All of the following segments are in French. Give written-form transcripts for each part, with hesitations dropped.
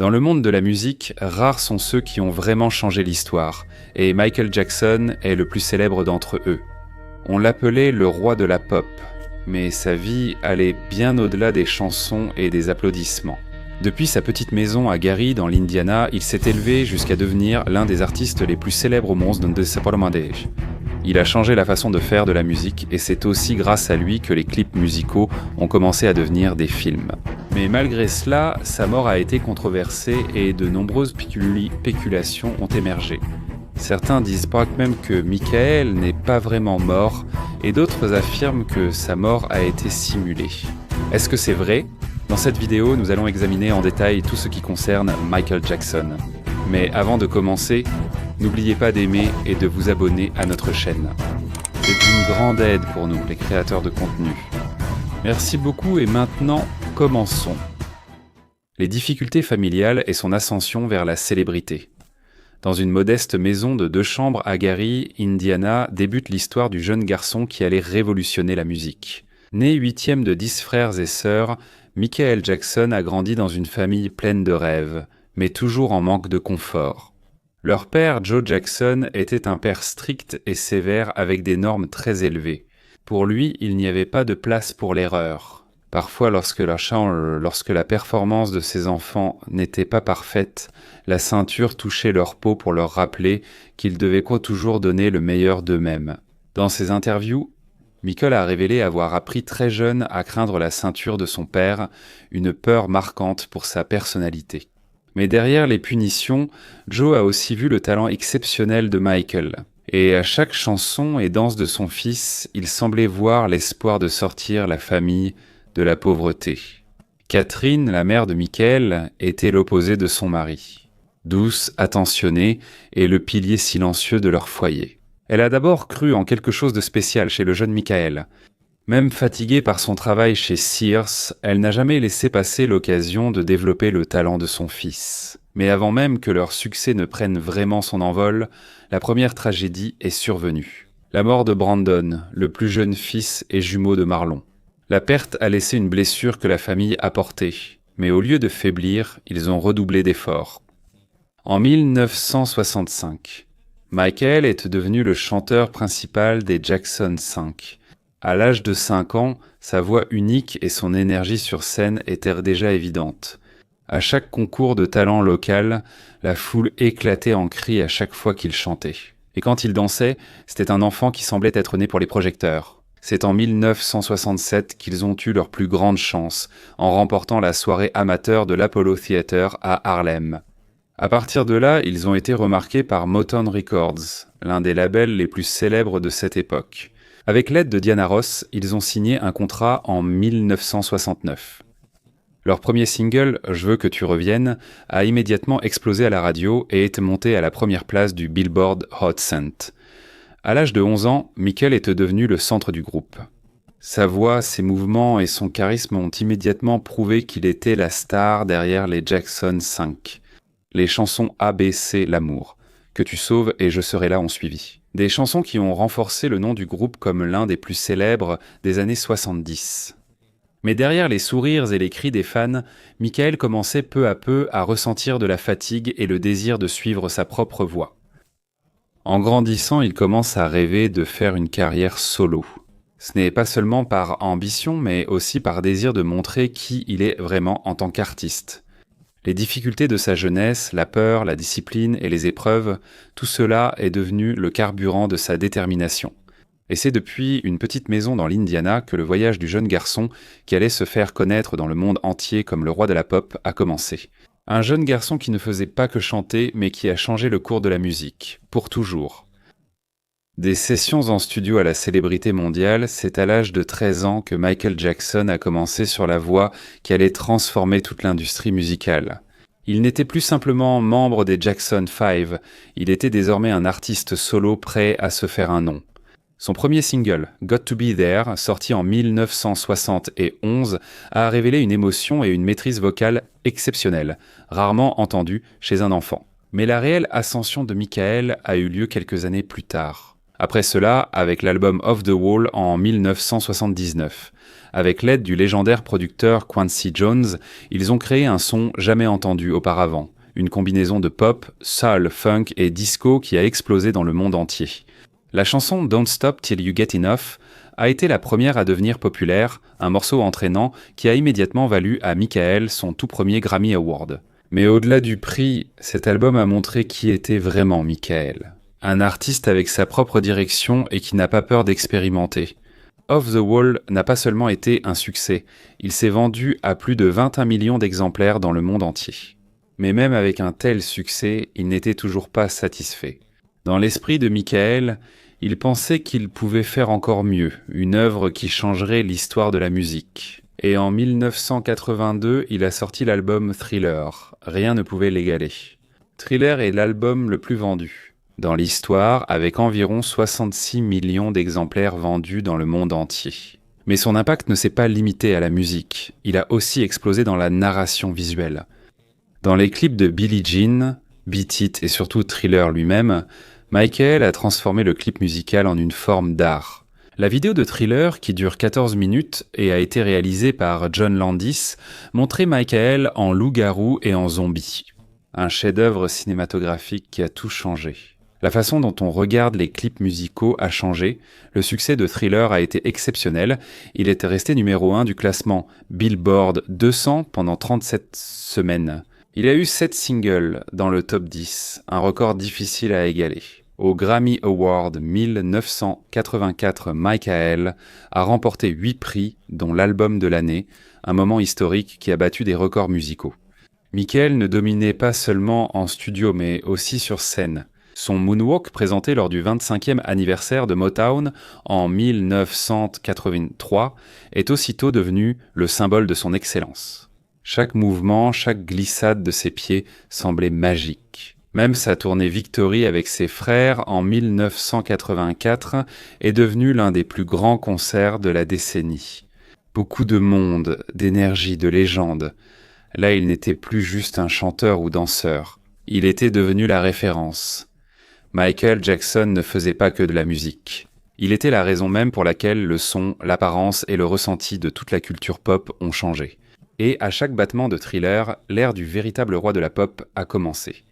Dans le monde de la musique, rares sont ceux qui ont vraiment changé l'histoire, et Michael Jackson est le plus célèbre d'entre eux. On l'appelait le roi de la pop, mais sa vie allait bien au-delà des chansons et des applaudissements. Depuis sa petite maison à Gary, dans l'Indiana, il s'est élevé jusqu'à devenir l'un des artistes les plus célèbres au monde de Separamandej. Il a changé la façon de faire de la musique et c'est aussi grâce à lui que les clips musicaux ont commencé à devenir des films. Mais malgré cela, sa mort a été controversée et de nombreuses spéculations ont émergé. Certains disent même que Michael n'est pas vraiment mort et d'autres affirment que sa mort a été simulée. Est-ce que c'est vrai ? Dans cette vidéo, nous allons examiner en détail tout ce qui concerne Michael Jackson. Mais avant de commencer, n'oubliez pas d'aimer et de vous abonner à notre chaîne. C'est une grande aide pour nous, les créateurs de contenu. Merci beaucoup et maintenant, commençons. Les difficultés familiales et son ascension vers la célébrité. Dans une modeste maison de 2 chambres à Gary, Indiana, débute l'histoire du jeune garçon qui allait révolutionner la musique. Né 8e de 10 frères et sœurs, Michael Jackson a grandi dans une famille pleine de rêves, mais toujours en manque de confort. Leur père, Joe Jackson, était un père strict et sévère avec des normes très élevées. Pour lui, il n'y avait pas de place pour l'erreur. Parfois, lorsque la performance de ses enfants n'était pas parfaite, la ceinture touchait leur peau pour leur rappeler qu'ils devaient toujours donner le meilleur d'eux-mêmes. Dans ses interviews, Michael a révélé avoir appris très jeune à craindre la ceinture de son père, une peur marquante pour sa personnalité. Mais derrière les punitions, Joe a aussi vu le talent exceptionnel de Michael. Et à chaque chanson et danse de son fils, il semblait voir l'espoir de sortir la famille de la pauvreté. Catherine, la mère de Michael, était l'opposé de son mari. Douce, attentionnée et le pilier silencieux de leur foyer. Elle a d'abord cru en quelque chose de spécial chez le jeune Michael. Même fatiguée par son travail chez Sears, elle n'a jamais laissé passer l'occasion de développer le talent de son fils. Mais avant même que leur succès ne prenne vraiment son envol, la première tragédie est survenue. La mort de Brandon, le plus jeune fils et jumeau de Marlon. La perte a laissé une blessure que la famille a portée, mais au lieu de faiblir, ils ont redoublé d'efforts. En 1965, Michael est devenu le chanteur principal des Jackson 5. À l'âge de 5 ans, sa voix unique et son énergie sur scène étaient déjà évidentes. À chaque concours de talent local, la foule éclatait en cris à chaque fois qu'il chantait. Et quand il dansait, c'était un enfant qui semblait être né pour les projecteurs. C'est en 1967 qu'ils ont eu leur plus grande chance, en remportant la soirée amateur de l'Apollo Theater à Harlem. À partir de là, ils ont été remarqués par Motown Records, l'un des labels les plus célèbres de cette époque. Avec l'aide de Diana Ross, ils ont signé un contrat en 1969. Leur premier single, Je veux que tu reviennes, a immédiatement explosé à la radio et est monté à la première place du Billboard Hot 100. À l'âge de 11 ans, Michael est devenu le centre du groupe. Sa voix, ses mouvements et son charisme ont immédiatement prouvé qu'il était la star derrière les Jackson 5. Les chansons ABC L'amour, Que tu sauves et Je serai là ont suivi. Des chansons qui ont renforcé le nom du groupe comme l'un des plus célèbres des années 70. Mais derrière les sourires et les cris des fans, Michael commençait peu à peu à ressentir de la fatigue et le désir de suivre sa propre voie. En grandissant, il commence à rêver de faire une carrière solo. Ce n'est pas seulement par ambition, mais aussi par désir de montrer qui il est vraiment en tant qu'artiste. Les difficultés de sa jeunesse, la peur, la discipline et les épreuves, tout cela est devenu le carburant de sa détermination. Et c'est depuis une petite maison dans l'Indiana que le voyage du jeune garçon qui allait se faire connaître dans le monde entier comme le roi de la pop a commencé. Un jeune garçon qui ne faisait pas que chanter, mais qui a changé le cours de la musique, pour toujours. Des sessions en studio à la célébrité mondiale, c'est à l'âge de 13 ans que Michael Jackson a commencé sur la voie qui allait transformer toute l'industrie musicale. Il n'était plus simplement membre des Jackson 5, il était désormais un artiste solo prêt à se faire un nom. Son premier single, Got to Be There, sorti en 1971, a révélé une émotion et une maîtrise vocale exceptionnelle, rarement entendue chez un enfant. Mais la réelle ascension de Michael a eu lieu quelques années plus tard. Après cela, avec l'album Off the Wall en 1979. Avec l'aide du légendaire producteur Quincy Jones, ils ont créé un son jamais entendu auparavant. Une combinaison de pop, soul, funk et disco qui a explosé dans le monde entier. La chanson Don't Stop Till You Get Enough a été la première à devenir populaire, un morceau entraînant qui a immédiatement valu à Michael son tout premier Grammy Award. Mais au-delà du prix, cet album a montré qui était vraiment Michael. Un artiste avec sa propre direction et qui n'a pas peur d'expérimenter. Off the Wall n'a pas seulement été un succès, il s'est vendu à plus de 21 millions d'exemplaires dans le monde entier. Mais même avec un tel succès, il n'était toujours pas satisfait. Dans l'esprit de Michael, il pensait qu'il pouvait faire encore mieux, une œuvre qui changerait l'histoire de la musique. Et en 1982, il a sorti l'album Thriller. Rien ne pouvait l'égaler. Thriller est l'album le plus vendu dans l'histoire, avec environ 66 millions d'exemplaires vendus dans le monde entier. Mais son impact ne s'est pas limité à la musique, il a aussi explosé dans la narration visuelle. Dans les clips de Billie Jean, Beat It et surtout Thriller lui-même, Michael a transformé le clip musical en une forme d'art. La vidéo de Thriller, qui dure 14 minutes et a été réalisée par John Landis, montrait Michael en loup-garou et en zombie. Un chef-d'œuvre cinématographique qui a tout changé. La façon dont on regarde les clips musicaux a changé, le succès de Thriller a été exceptionnel, il était resté numéro 1 du classement Billboard 200 pendant 37 semaines. Il a eu 7 singles dans le top 10, un record difficile à égaler. Au Grammy Award 1984, Michael a remporté 8 prix, dont l'album de l'année, un moment historique qui a battu des records musicaux. Michael ne dominait pas seulement en studio, mais aussi sur scène. Son moonwalk présenté lors du 25e anniversaire de Motown en 1983 est aussitôt devenu le symbole de son excellence. Chaque mouvement, chaque glissade de ses pieds semblait magique. Même sa tournée Victory avec ses frères en 1984 est devenue l'un des plus grands concerts de la décennie. Beaucoup de monde, d'énergie, de légende. Là, il n'était plus juste un chanteur ou danseur. Il était devenu la référence. Michael Jackson ne faisait pas que de la musique. Il était la raison même pour laquelle le son, l'apparence et le ressenti de toute la culture pop ont changé. Et à chaque battement de Thriller, l'ère du véritable roi de la pop a commencé.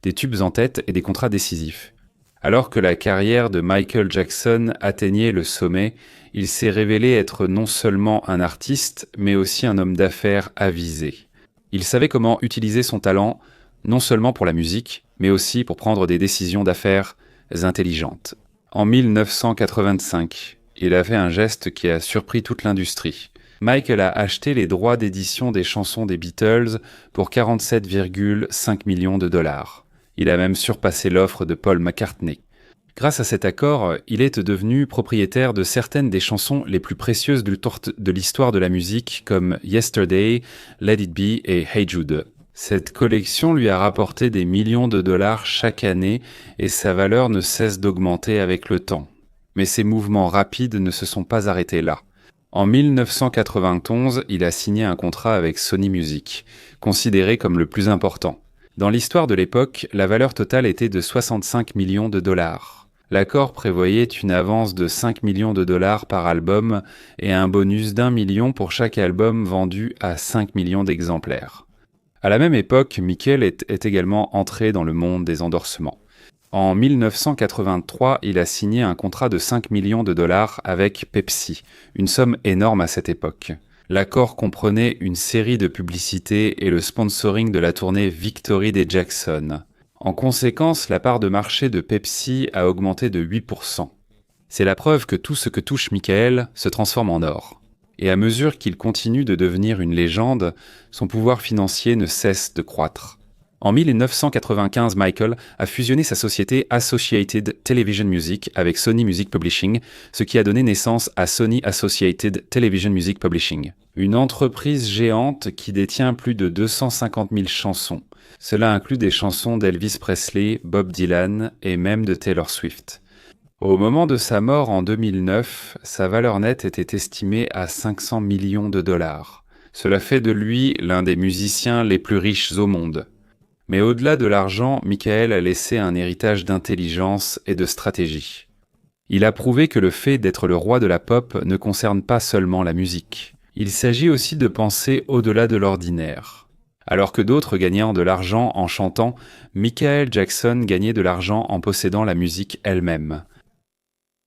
Des tubes en tête et des contrats décisifs. Alors que la carrière de Michael Jackson atteignait le sommet, il s'est révélé être non seulement un artiste, mais aussi un homme d'affaires avisé. Il savait comment utiliser son talent, non seulement pour la musique, mais aussi pour prendre des décisions d'affaires intelligentes. En 1985, il a fait un geste qui a surpris toute l'industrie. Michael a acheté les droits d'édition des chansons des Beatles pour 47,5 millions de dollars. Il a même surpassé l'offre de Paul McCartney. Grâce à cet accord, il est devenu propriétaire de certaines des chansons les plus précieuses de l'histoire de la musique, comme Yesterday, Let It Be et Hey Jude. Cette collection lui a rapporté des millions de dollars chaque année et sa valeur ne cesse d'augmenter avec le temps. Mais ses mouvements rapides ne se sont pas arrêtés là. En 1991, il a signé un contrat avec Sony Music, considéré comme le plus important. Dans l'histoire de l'époque, la valeur totale était de 65 millions de dollars. L'accord prévoyait une avance de 5 millions de dollars par album et un bonus d'1 million pour chaque album vendu à 5 millions d'exemplaires. À la même époque, Michael est également entré dans le monde des endorsements. En 1983, il a signé un contrat de 5 millions de dollars avec Pepsi, une somme énorme à cette époque. L'accord comprenait une série de publicités et le sponsoring de la tournée Victory des Jackson. En conséquence, la part de marché de Pepsi a augmenté de 8%. C'est la preuve que tout ce que touche Michael se transforme en or. Et à mesure qu'il continue de devenir une légende, son pouvoir financier ne cesse de croître. En 1995, Michael a fusionné sa société Associated Television Music avec Sony Music Publishing, ce qui a donné naissance à Sony Associated Television Music Publishing. Une entreprise géante qui détient plus de 250 000 chansons. Cela inclut des chansons d'Elvis Presley, Bob Dylan et même de Taylor Swift. Au moment de sa mort en 2009, sa valeur nette était estimée à 500 millions de dollars. Cela fait de lui l'un des musiciens les plus riches au monde. Mais au-delà de l'argent, Michael a laissé un héritage d'intelligence et de stratégie. Il a prouvé que le fait d'être le roi de la pop ne concerne pas seulement la musique. Il s'agit aussi de penser au-delà de l'ordinaire. Alors que d'autres gagnaient de l'argent en chantant, Michael Jackson gagnait de l'argent en possédant la musique elle-même.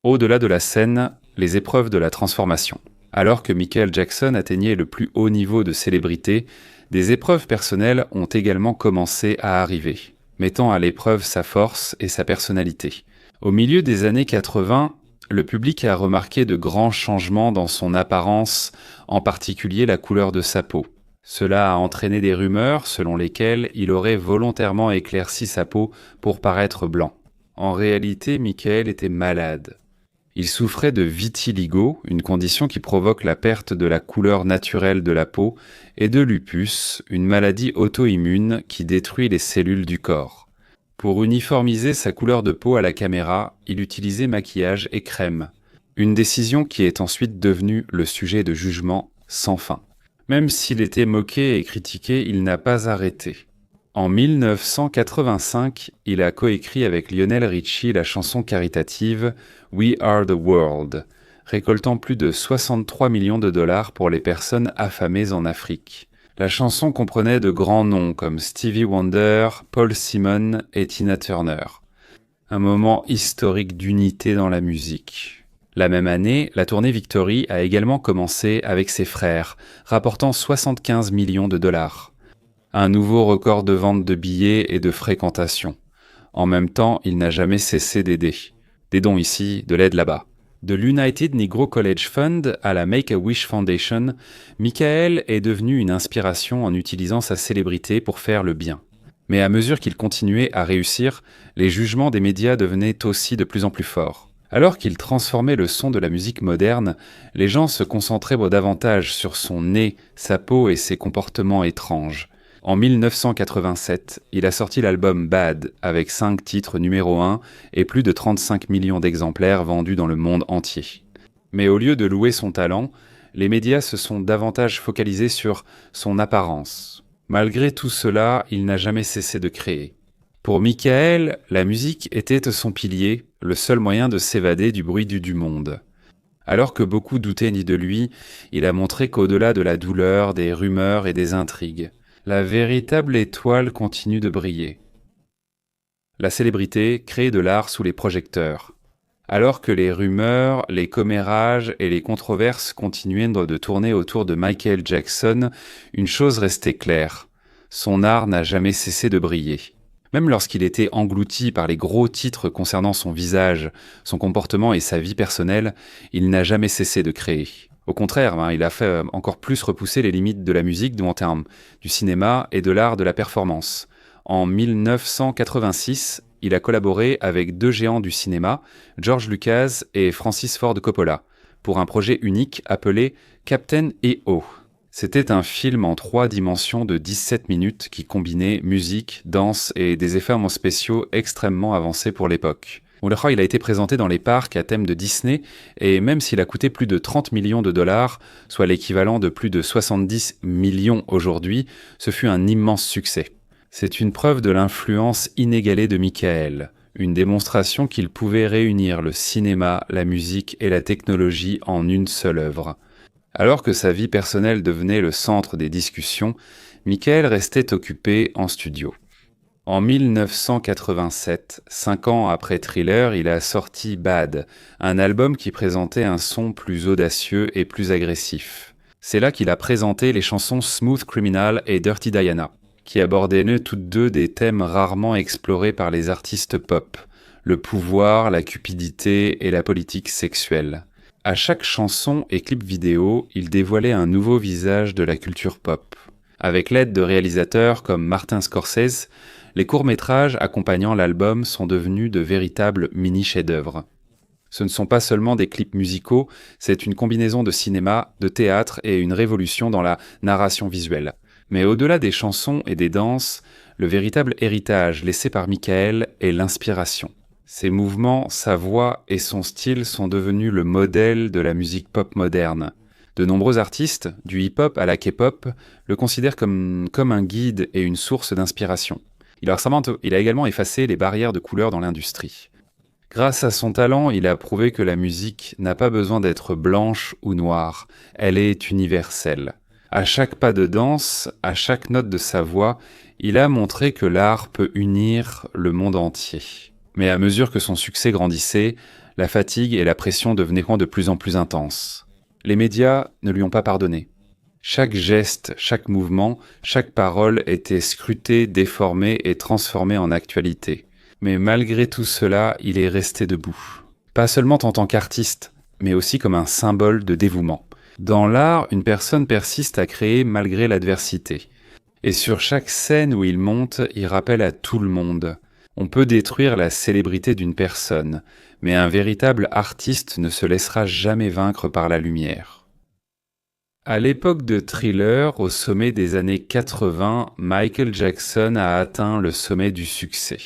Au-delà de la scène, les épreuves de la transformation. Alors que Michael Jackson atteignait le plus haut niveau de célébrité, des épreuves personnelles ont également commencé à arriver, mettant à l'épreuve sa force et sa personnalité. Au milieu des années 80, le public a remarqué de grands changements dans son apparence, en particulier la couleur de sa peau. Cela a entraîné des rumeurs selon lesquelles il aurait volontairement éclairci sa peau pour paraître blanc. En réalité, Michael était malade. Il souffrait de vitiligo, une condition qui provoque la perte de la couleur naturelle de la peau, et de lupus, une maladie auto-immune qui détruit les cellules du corps. Pour uniformiser sa couleur de peau à la caméra, il utilisait maquillage et crème. Une décision qui est ensuite devenue le sujet de jugements sans fin. Même s'il était moqué et critiqué, il n'a pas arrêté. En 1985, il a coécrit avec Lionel Richie la chanson caritative « We Are the World », récoltant plus de 63 millions de dollars pour les personnes affamées en Afrique. La chanson comprenait de grands noms comme Stevie Wonder, Paul Simon et Tina Turner. Un moment historique d'unité dans la musique. La même année, la tournée Victory a également commencé avec ses frères, rapportant 75 millions de dollars. Un nouveau record de vente de billets et de fréquentation. En même temps, il n'a jamais cessé d'aider. Des dons ici, de l'aide là-bas. De l'United Negro College Fund à la Make-A-Wish Foundation, Michael est devenu une inspiration en utilisant sa célébrité pour faire le bien. Mais à mesure qu'il continuait à réussir, les jugements des médias devenaient aussi de plus en plus forts. Alors qu'il transformait le son de la musique moderne, les gens se concentraient davantage sur son nez, sa peau et ses comportements étranges. En 1987, il a sorti l'album Bad avec 5 titres numéro 1 et plus de 35 millions d'exemplaires vendus dans le monde entier. Mais au lieu de louer son talent, les médias se sont davantage focalisés sur son apparence. Malgré tout cela, il n'a jamais cessé de créer. Pour Michael, la musique était son pilier, le seul moyen de s'évader du bruit du monde. Alors que beaucoup doutaient de lui, il a montré qu'au-delà de la douleur, des rumeurs et des intrigues, la véritable étoile continue de briller. La célébrité crée de l'art sous les projecteurs. Alors que les rumeurs, les commérages et les controverses continuaient de tourner autour de Michael Jackson, une chose restait claire. Son art n'a jamais cessé de briller. Même lorsqu'il était englouti par les gros titres concernant son visage, son comportement et sa vie personnelle, il n'a jamais cessé de créer. Au contraire, il a fait encore plus repousser les limites de la musique en termes du cinéma et de l'art de la performance. En 1986, il a collaboré avec 2 géants du cinéma, George Lucas et Francis Ford Coppola, pour un projet unique appelé Captain EO. C'était un film en 3 dimensions de 17 minutes qui combinait musique, danse et des effets spéciaux extrêmement avancés pour l'époque. Il a été présenté dans les parcs à thème de Disney et même s'il a coûté plus de 30 millions de dollars, soit l'équivalent de plus de 70 millions aujourd'hui, ce fut un immense succès. C'est une preuve de l'influence inégalée de Michael, une démonstration qu'il pouvait réunir le cinéma, la musique et la technologie en une seule œuvre. Alors que sa vie personnelle devenait le centre des discussions, Michael restait occupé en studio. En 1987, 5 ans après Thriller, il a sorti Bad, un album qui présentait un son plus audacieux et plus agressif. C'est là qu'il a présenté les chansons Smooth Criminal et Dirty Diana, qui abordaient toutes deux des thèmes rarement explorés par les artistes pop, le pouvoir, la cupidité et la politique sexuelle. À chaque chanson et clip vidéo, il dévoilait un nouveau visage de la culture pop. Avec l'aide de réalisateurs comme Martin Scorsese, les courts-métrages accompagnant l'album sont devenus de véritables mini-chefs-d'œuvre. Ce ne sont pas seulement des clips musicaux, c'est une combinaison de cinéma, de théâtre et une révolution dans la narration visuelle. Mais au-delà des chansons et des danses, le véritable héritage laissé par Michael est l'inspiration. Ses mouvements, sa voix et son style sont devenus le modèle de la musique pop moderne. De nombreux artistes, du hip-hop à la K-pop, le considèrent comme un guide et une source d'inspiration. Il a également effacé les barrières de couleur dans l'industrie. Grâce à son talent, il a prouvé que la musique n'a pas besoin d'être blanche ou noire, elle est universelle. À chaque pas de danse, à chaque note de sa voix, il a montré que l'art peut unir le monde entier. Mais à mesure que son succès grandissait, la fatigue et la pression devenaient de plus en plus intenses. Les médias ne lui ont pas pardonné. Chaque geste, chaque mouvement, chaque parole était scruté, déformé et transformé en actualité. Mais malgré tout cela, il est resté debout. Pas seulement en tant qu'artiste, mais aussi comme un symbole de dévouement. Dans l'art, une personne persiste à créer malgré l'adversité. Et sur chaque scène où il monte, il rappelle à tout le monde. On peut détruire la célébrité d'une personne, mais un véritable artiste ne se laissera jamais vaincre par la lumière. À l'époque de Thriller, au sommet des années 80, Michael Jackson a atteint le sommet du succès.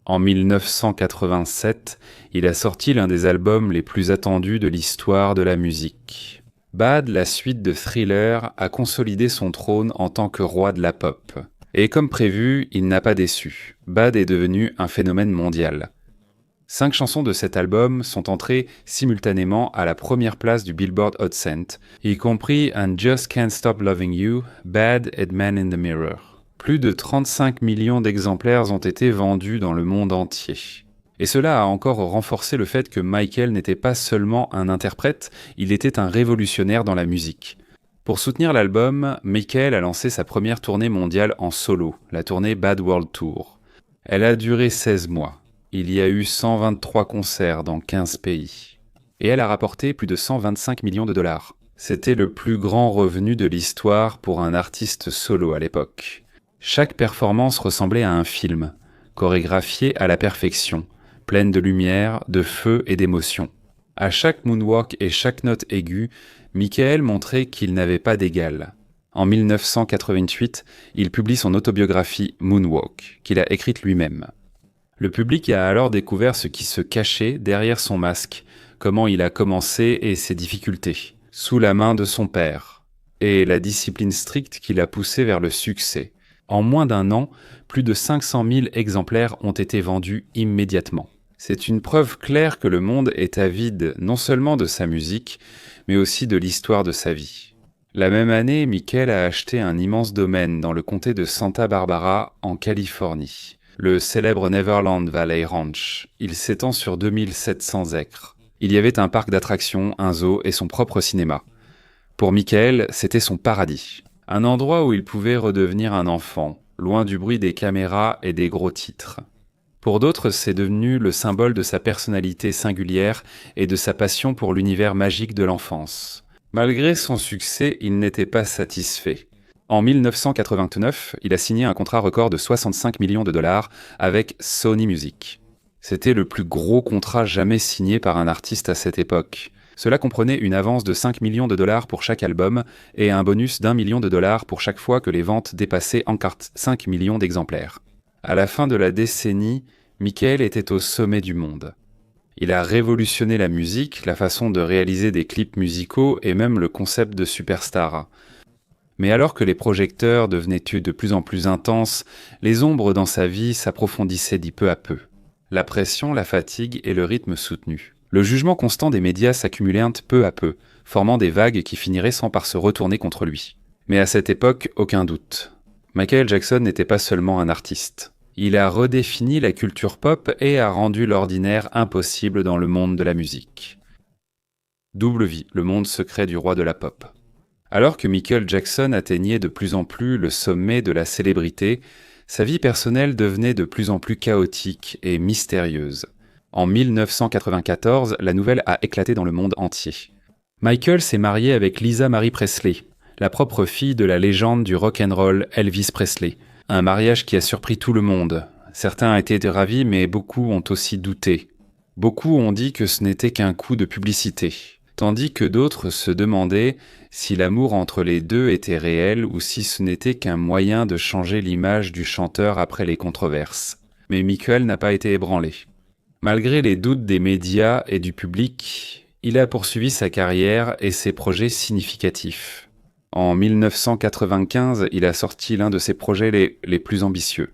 En 1987, il a sorti l'un des albums les plus attendus de l'histoire de la musique. Bad, la suite de Thriller, a consolidé son trône en tant que roi de la pop. Et comme prévu, il n'a pas déçu. Bad est devenu un phénomène mondial. 5 chansons de cet album sont entrées simultanément à la première place du Billboard Hot 100, y compris And Just Can't Stop Loving You, Bad et Man in the Mirror. Plus de 35 millions d'exemplaires ont été vendus dans le monde entier. Et cela a encore renforcé le fait que Michael n'était pas seulement un interprète, il était un révolutionnaire dans la musique. Pour soutenir l'album, Michael a lancé sa première tournée mondiale en solo, la tournée Bad World Tour. Elle a duré 16 mois. Il y a eu 123 concerts dans 15 pays. Et elle a rapporté plus de 125 millions de dollars. C'était le plus grand revenu de l'histoire pour un artiste solo à l'époque. Chaque performance ressemblait à un film, chorégraphié à la perfection, pleine de lumière, de feu et d'émotion. À chaque moonwalk et chaque note aiguë, Michael montrait qu'il n'avait pas d'égal. En 1988, il publie son autobiographie Moonwalk, qu'il a écrite lui-même. Le public a alors découvert ce qui se cachait derrière son masque, comment il a commencé et ses difficultés, sous la main de son père, et la discipline stricte qui l'a poussé vers le succès. En moins d'un an, plus de 500 000 exemplaires ont été vendus immédiatement. C'est une preuve claire que le monde est avide non seulement de sa musique, mais aussi de l'histoire de sa vie. La même année, Michael a acheté un immense domaine dans le comté de Santa Barbara, en Californie. Le célèbre Neverland Valley Ranch. Il s'étend sur 2700 acres. Il y avait un parc d'attractions, un zoo et son propre cinéma. Pour Michael, c'était son paradis. Un endroit où il pouvait redevenir un enfant, loin du bruit des caméras et des gros titres. Pour d'autres, c'est devenu le symbole de sa personnalité singulière et de sa passion pour l'univers magique de l'enfance. Malgré son succès, il n'était pas satisfait. En 1989, il a signé un contrat record de 65 millions de dollars avec Sony Music. C'était le plus gros contrat jamais signé par un artiste à cette époque. Cela comprenait une avance de 5 millions de dollars pour chaque album et un bonus d'1 million de dollars pour chaque fois que les ventes dépassaient encore 5 millions d'exemplaires. À la fin de la décennie, Michael était au sommet du monde. Il a révolutionné la musique, la façon de réaliser des clips musicaux et même le concept de superstar. Mais alors que les projecteurs devenaient de plus en plus intenses, les ombres dans sa vie s'approfondissaient peu à peu. La pression, la fatigue et le rythme soutenu. Le jugement constant des médias s'accumulait peu à peu, formant des vagues qui finiraient sans par se retourner contre lui. Mais à cette époque, aucun doute. Michael Jackson n'était pas seulement un artiste. Il a redéfini la culture pop et a rendu l'ordinaire impossible dans le monde de la musique. Double vie, le monde secret du roi de la pop. Alors que Michael Jackson atteignait de plus en plus le sommet de la célébrité, sa vie personnelle devenait de plus en plus chaotique et mystérieuse. En 1994, la nouvelle a éclaté dans le monde entier. Michael s'est marié avec Lisa Marie Presley, la propre fille de la légende du rock'n'roll Elvis Presley. Un mariage qui a surpris tout le monde. Certains étaient ravis, mais beaucoup ont aussi douté. Beaucoup ont dit que ce n'était qu'un coup de publicité. Tandis que d'autres se demandaient si l'amour entre les deux était réel ou si ce n'était qu'un moyen de changer l'image du chanteur après les controverses. Mais Michael n'a pas été ébranlé. Malgré les doutes des médias et du public, il a poursuivi sa carrière et ses projets significatifs. En 1995, il a sorti l'un de ses projets les plus ambitieux.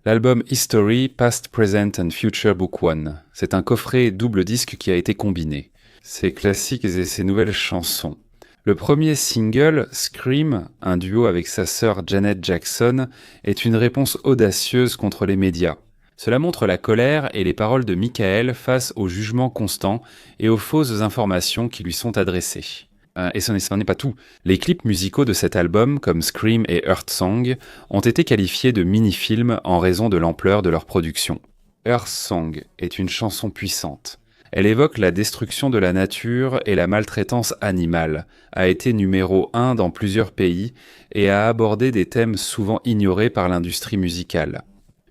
L'album History, Past, Present and Future Book One. C'est un coffret double disque qui a été combiné. Ses classiques et ses nouvelles chansons. Le premier single, Scream, un duo avec sa sœur Janet Jackson, est une réponse audacieuse contre les médias. Cela montre la colère et les paroles de Michael face au jugement constant et aux fausses informations qui lui sont adressées. Et ce n'est pas tout. Les clips musicaux de cet album, comme Scream et Earth Song, ont été qualifiés de mini-films en raison de l'ampleur de leur production. Earth Song est une chanson puissante. Elle évoque la destruction de la nature et la maltraitance animale, a été numéro 1 dans plusieurs pays et a abordé des thèmes souvent ignorés par l'industrie musicale.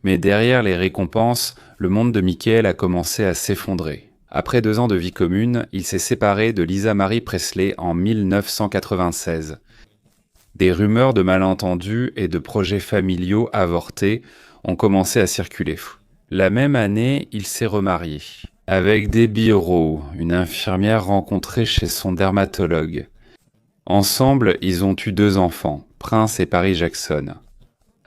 Mais derrière les récompenses, le monde de Michael a commencé à s'effondrer. Après 2 ans de vie commune, il s'est séparé de Lisa Marie Presley en 1996. Des rumeurs de malentendus et de projets familiaux avortés ont commencé à circuler. La même année, il s'est remarié, avec Debbie Rowe, une infirmière rencontrée chez son dermatologue. Ensemble, ils ont eu 2 enfants, Prince et Paris Jackson.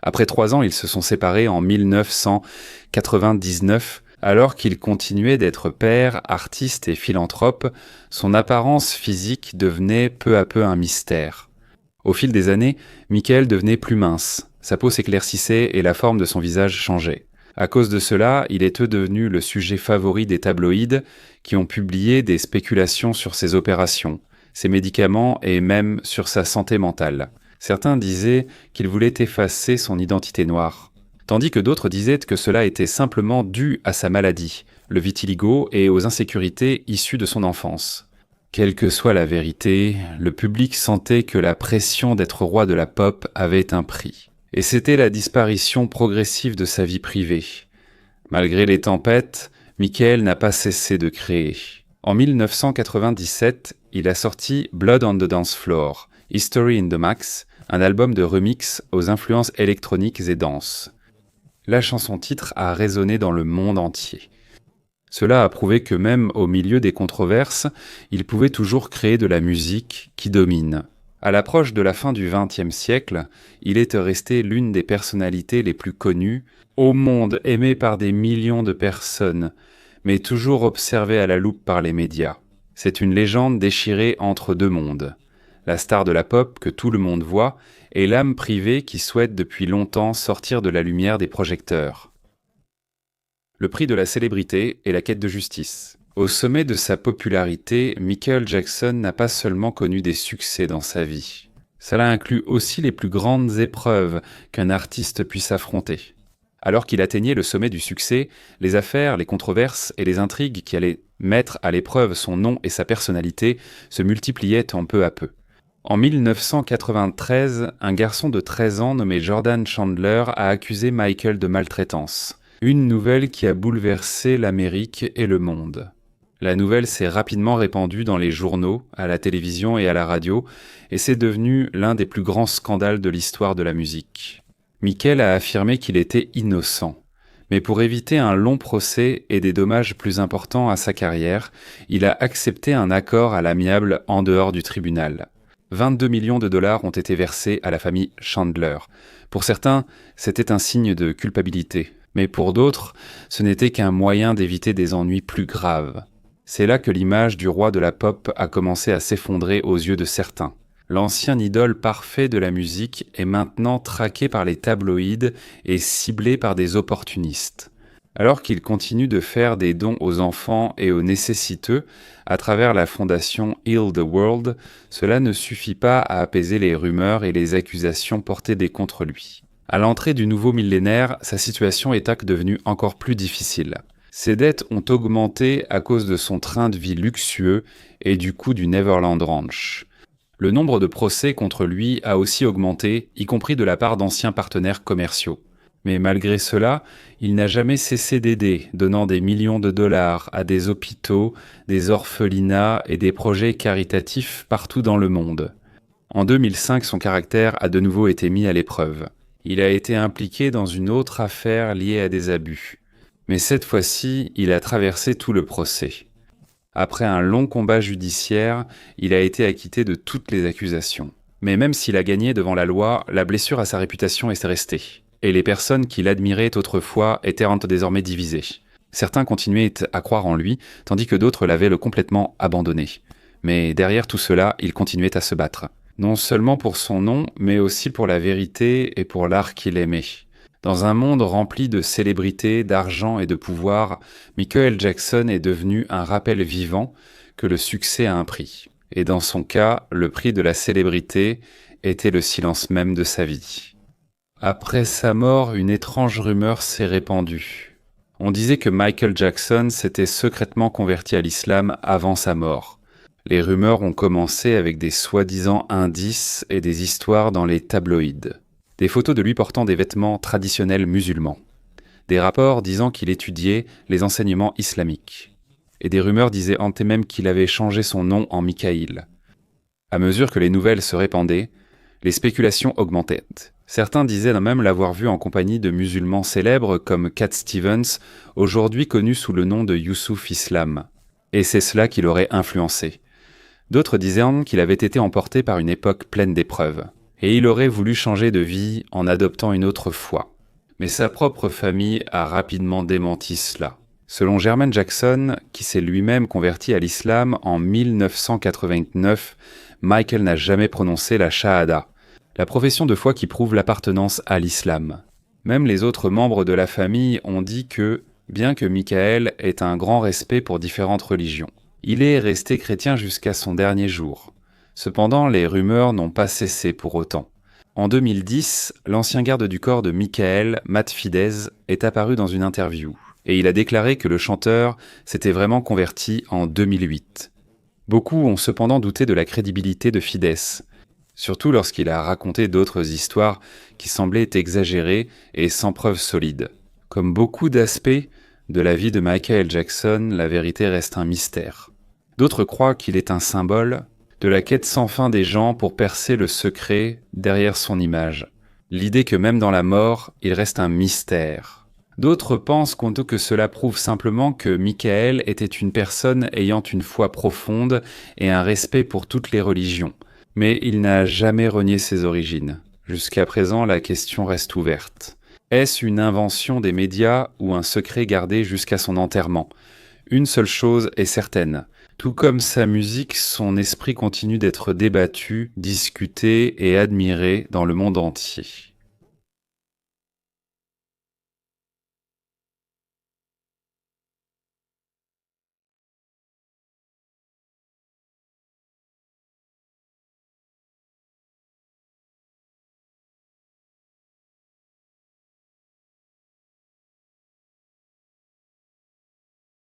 Après 3 ans, ils se sont séparés en 1999. Alors qu'il continuait d'être père, artiste et philanthrope, son apparence physique devenait peu à peu un mystère. Au fil des années, Michael devenait plus mince, sa peau s'éclaircissait et la forme de son visage changeait. À cause de cela, il est devenu le sujet favori des tabloïds qui ont publié des spéculations sur ses opérations, ses médicaments et même sur sa santé mentale. Certains disaient qu'il voulait effacer son identité noire. Tandis que d'autres disaient que cela était simplement dû à sa maladie, le vitiligo et aux insécurités issues de son enfance. Quelle que soit la vérité, le public sentait que la pression d'être roi de la pop avait un prix. Et c'était la disparition progressive de sa vie privée. Malgré les tempêtes, Michael n'a pas cessé de créer. En 1997, il a sorti Blood on the Dance Floor, History in the Max, un album de remix aux influences électroniques et danse. La chanson-titre a résonné dans le monde entier. Cela a prouvé que même au milieu des controverses, il pouvait toujours créer de la musique qui domine. À l'approche de la fin du XXe siècle, il est resté l'une des personnalités les plus connues au monde, aimé par des millions de personnes, mais toujours observé à la loupe par les médias. C'est une légende déchirée entre 2 mondes. La star de la pop que tout le monde voit et l'âme privée qui souhaite depuis longtemps sortir de la lumière des projecteurs. Le prix de la célébrité est la quête de justice. Au sommet de sa popularité, Michael Jackson n'a pas seulement connu des succès dans sa vie. Cela inclut aussi les plus grandes épreuves qu'un artiste puisse affronter. Alors qu'il atteignait le sommet du succès, les affaires, les controverses et les intrigues qui allaient mettre à l'épreuve son nom et sa personnalité se multipliaient en peu à peu. En 1993, un garçon de 13 ans nommé Jordan Chandler a accusé Michael de maltraitance. Une nouvelle qui a bouleversé l'Amérique et le monde. La nouvelle s'est rapidement répandue dans les journaux, à la télévision et à la radio, et c'est devenu l'un des plus grands scandales de l'histoire de la musique. Michael a affirmé qu'il était innocent. Mais pour éviter un long procès et des dommages plus importants à sa carrière, il a accepté un accord à l'amiable en dehors du tribunal. 22 millions de dollars ont été versés à la famille Chandler. Pour certains, c'était un signe de culpabilité, mais pour d'autres, ce n'était qu'un moyen d'éviter des ennuis plus graves. C'est là que l'image du roi de la pop a commencé à s'effondrer aux yeux de certains. L'ancien idole parfait de la musique est maintenant traqué par les tabloïds et ciblé par des opportunistes. Alors qu'il continue de faire des dons aux enfants et aux nécessiteux à travers la fondation Heal the World, cela ne suffit pas à apaiser les rumeurs et les accusations portées contre lui. À l'entrée du nouveau millénaire, sa situation est devenue encore plus difficile. Ses dettes ont augmenté à cause de son train de vie luxueux et du coût du Neverland Ranch. Le nombre de procès contre lui a aussi augmenté, y compris de la part d'anciens partenaires commerciaux. Mais malgré cela, il n'a jamais cessé d'aider, donnant des millions de dollars à des hôpitaux, des orphelinats et des projets caritatifs partout dans le monde. En 2005, son caractère a de nouveau été mis à l'épreuve. Il a été impliqué dans une autre affaire liée à des abus. Mais cette fois-ci, il a traversé tout le procès. Après un long combat judiciaire, il a été acquitté de toutes les accusations. Mais même s'il a gagné devant la loi, la blessure à sa réputation est restée. Et les personnes qui l'admiraient autrefois étaient désormais divisées. Certains continuaient à croire en lui, tandis que d'autres l'avaient complètement abandonné. Mais derrière tout cela, il continuait à se battre. Non seulement pour son nom, mais aussi pour la vérité et pour l'art qu'il aimait. Dans un monde rempli de célébrités, d'argent et de pouvoir, Michael Jackson est devenu un rappel vivant que le succès a un prix. Et dans son cas, le prix de la célébrité était le silence même de sa vie. Après sa mort, une étrange rumeur s'est répandue. On disait que Michael Jackson s'était secrètement converti à l'islam avant sa mort. Les rumeurs ont commencé avec des soi-disant indices et des histoires dans les tabloïds. Des photos de lui portant des vêtements traditionnels musulmans. Des rapports disant qu'il étudiait les enseignements islamiques. Et des rumeurs disaient même qu'il avait changé son nom en Michael. À mesure que les nouvelles se répandaient, les spéculations augmentaient. Certains disaient même l'avoir vu en compagnie de musulmans célèbres comme Cat Stevens, aujourd'hui connu sous le nom de Youssouf Islam. Et c'est cela qui l'aurait influencé. D'autres disaient qu'il avait été emporté par une époque pleine d'épreuves. Et il aurait voulu changer de vie en adoptant une autre foi. Mais sa propre famille a rapidement démenti cela. Selon Jermaine Jackson, qui s'est lui-même converti à l'islam en 1989, Michael n'a jamais prononcé la shahada, la profession de foi qui prouve l'appartenance à l'islam. Même les autres membres de la famille ont dit que, bien que Michael ait un grand respect pour différentes religions, il est resté chrétien jusqu'à son dernier jour. Cependant, les rumeurs n'ont pas cessé pour autant. En 2010, l'ancien garde du corps de Michael, Matt Fidesz, est apparu dans une interview. Et il a déclaré que le chanteur s'était vraiment converti en 2008. Beaucoup ont cependant douté de la crédibilité de Fidesz, surtout lorsqu'il a raconté d'autres histoires qui semblaient exagérées et sans preuves solides. Comme beaucoup d'aspects de la vie de Michael Jackson, la vérité reste un mystère. D'autres croient qu'il est un symbole de la quête sans fin des gens pour percer le secret derrière son image. L'idée que même dans la mort, il reste un mystère. D'autres pensent que cela prouve simplement que Michael était une personne ayant une foi profonde et un respect pour toutes les religions. Mais il n'a jamais renié ses origines. Jusqu'à présent, la question reste ouverte. Est-ce une invention des médias ou un secret gardé jusqu'à son enterrement ? Une seule chose est certaine. Tout comme sa musique, son esprit continue d'être débattu, discuté et admiré dans le monde entier.